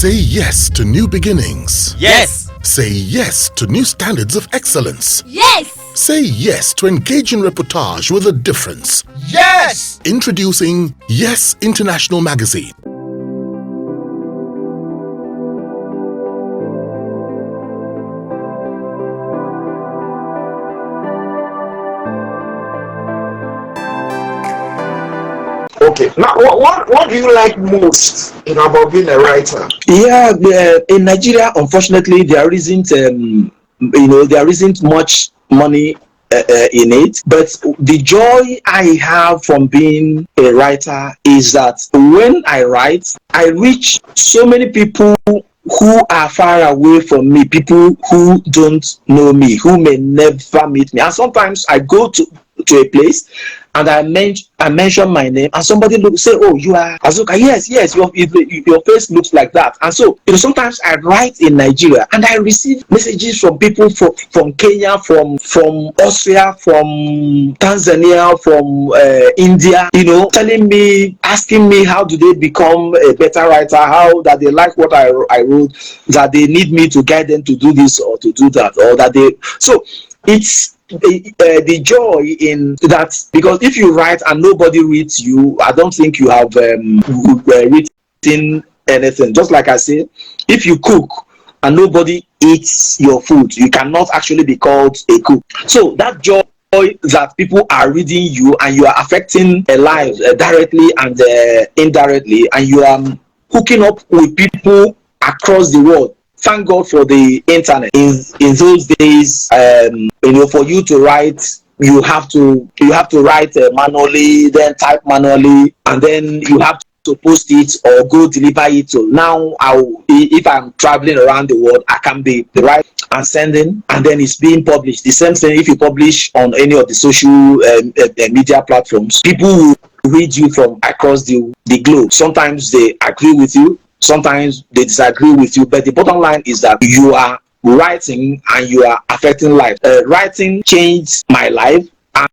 Say yes to new beginnings. Yes. Say yes to new standards of excellence. Yes. Say yes to engaging reportage with a difference. Yes. Introducing Yes International Magazine. Okay. Now, what do you like most about being a writer? Yeah, in Nigeria, unfortunately, there isn't much money in it. But the joy I have from being a writer is that when I write, I reach so many people who are far away from me, people who don't know me, who may never meet me. And sometimes I go to a place and I mention my name, and somebody say, "Oh, you are Azuka." Yes, your face looks like that. And so, sometimes I write in Nigeria and I receive messages from people from Kenya, from Austria, from Tanzania, from India, telling me, asking me how do they become a better writer, how that they like what I wrote, that they need me to guide them to do this or to do that, or that they. So it's the joy in that, because if you write and nobody reads you, I don't think you have written anything. Just like I say, if you cook and nobody eats your food, you cannot actually be called a cook. So that joy that people are reading you and you are affecting their lives directly and indirectly, and you are hooking up with people across the world. Thank God for the internet. In those days, for you to write, you have to write manually, then type manually, and then you have to post it or go deliver it. So now, if I'm traveling around the world, I can be right and sending, and then it's being published. The same thing if you publish on any of the social media platforms, people will read you from across the globe. Sometimes they agree with you, sometimes they disagree with you, but the bottom line is that you are writing and you are affecting life. Writing changed my life,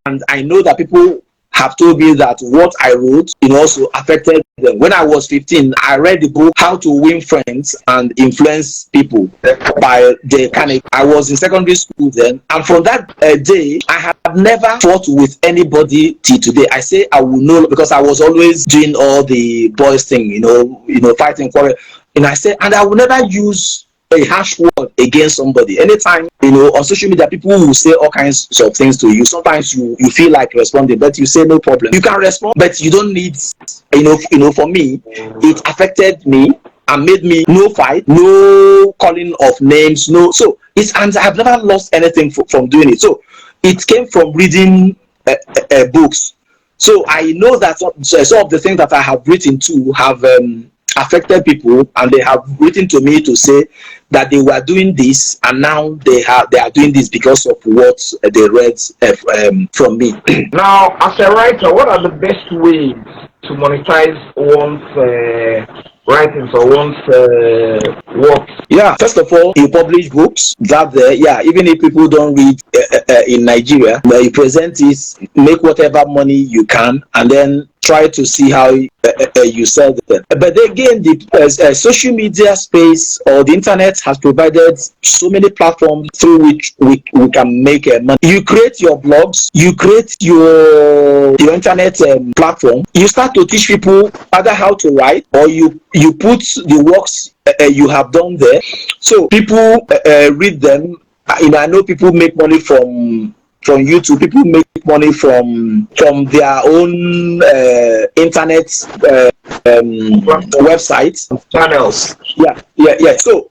and I know that people have told me that what I wrote also affected them. When I was 15, I read the book How to Win Friends and Influence People by Dale Carnegie. I was in secondary school then, and from that day, I have never fought with anybody till today. I say I will know, because I was always doing all the boys thing, fighting quarrel. And I say, and I will never use a harsh word against somebody. Anytime, on social media, people will say all kinds of things to you. Sometimes you feel like responding, but you say no problem. You can respond, but you don't need, for me, it affected me and made me no fight, no calling of names, no. So and I've never lost anything from doing it. So it came from reading books. So I know that some of the things that I have written to have affected people, and they have written to me to say that they were doing this and now they are doing this because of what they read from me. Now, as a writer, what are the best ways to monetize one's writings or one's work? Yeah, first of all, you publish books. Even if people don't read in Nigeria, you present it, make whatever money you can, and then try to see how you sell them. But again, the social media space or the internet has provided so many platforms through which we can make money. You create your blogs, you create your internet platform. You start to teach people either how to write, or you put the works you have done there, so people read them. I know people make money from YouTube. People make money from their own internet websites, channels. Yeah. So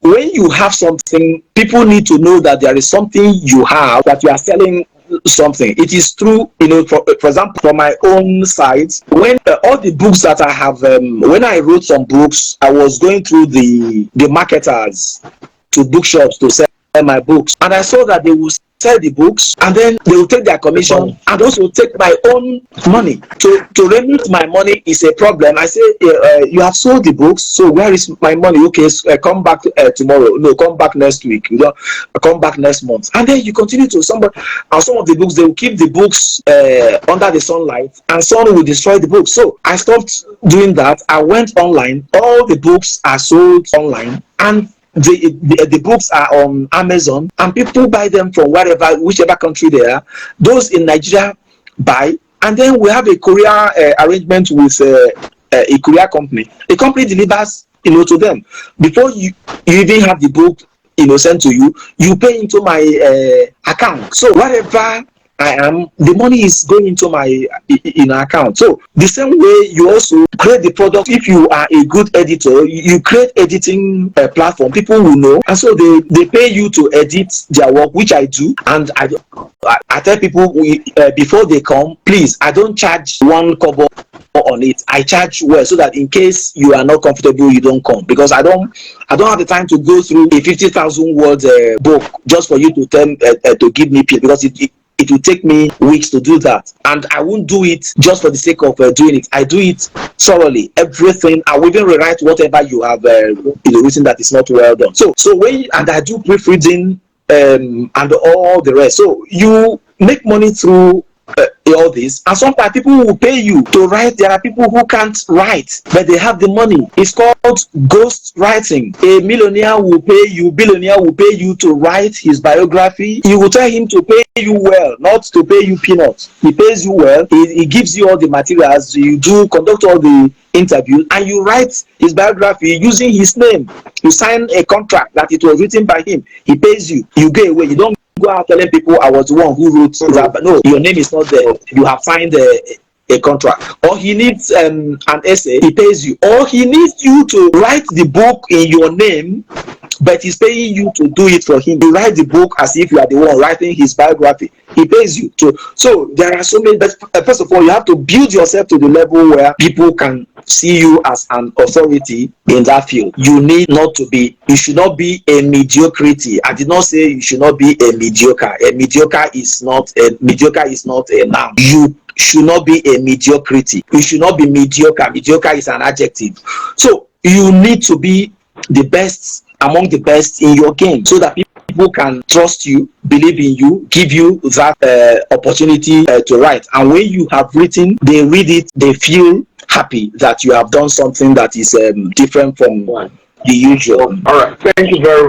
when you have something, people need to know that there is something you have, that you are selling something. It is true, for example, from my own site, when all the books that I have, when I wrote some books, I was going through the marketers to bookshops to sell my books, and I saw that they will sell the books, and then they will take their commission and also take my own money. To remit my money is a problem. I say, you have sold the books, so where is my money? Okay, come back tomorrow. No, come back next week. You know, come back next month. And then you continue to somebody. And some of the books, they will keep the books under the sunlight, and someone will destroy the books. So I stopped doing that. I went online. All the books are sold online, and the books are on Amazon, and people buy them from whichever country they are. Those in Nigeria buy, and then we have a courier arrangement with a courier company. The company delivers, to them. Before you even have the book, sent to you, you pay into my account. So whatever I am, the money is going into my account. So the same way, you also create the product. If you are a good editor, you create editing platform. People will know, and so they pay you to edit their work, which I do. And I tell people before they come, please, I don't charge one kobo on it. I charge well, so that in case you are not comfortable, you don't come, because I don't have the time to go through a 50,000 word book just for you to to give me pay, because it will take me weeks to do that, and I won't do it just for the sake of doing it. I do it thoroughly, everything. I will even rewrite whatever you have written that is not well done. So and I do proofreading and all the rest. So you make money through all this, and sometimes people will pay you to write. There are people who can't write, but they have the money. It's called ghost writing. A billionaire will pay you to write his biography. You will tell him to pay you well, not to pay you peanuts. He pays you well. He gives you all the materials. You conduct all the interviews, and you write his biography using his name. You sign a contract that it was written by him. He pays you. You go away. You don't go out telling people I was the one who wrote that. But no, your name is not there. You have signed a contract. Or he needs an essay, he pays you. Or he needs you to write the book in your name, but he's paying you to do it for him. You write the book as if you are the one writing his biography. He pays you to. So there are so many. But first of all, you have to build yourself to the level where people can see you as an authority in that field. You should not be a mediocrity. I did not say you should not be a mediocre. A mediocre is not a noun. You should not be a mediocrity. You should not be mediocre. Mediocre is an adjective. So you need to be the best among the best in your game, so that people can trust you, believe in you, give you that opportunity to write. And when you have written, they read it, they feel happy that you have done something that is different from the usual. All right, thank you very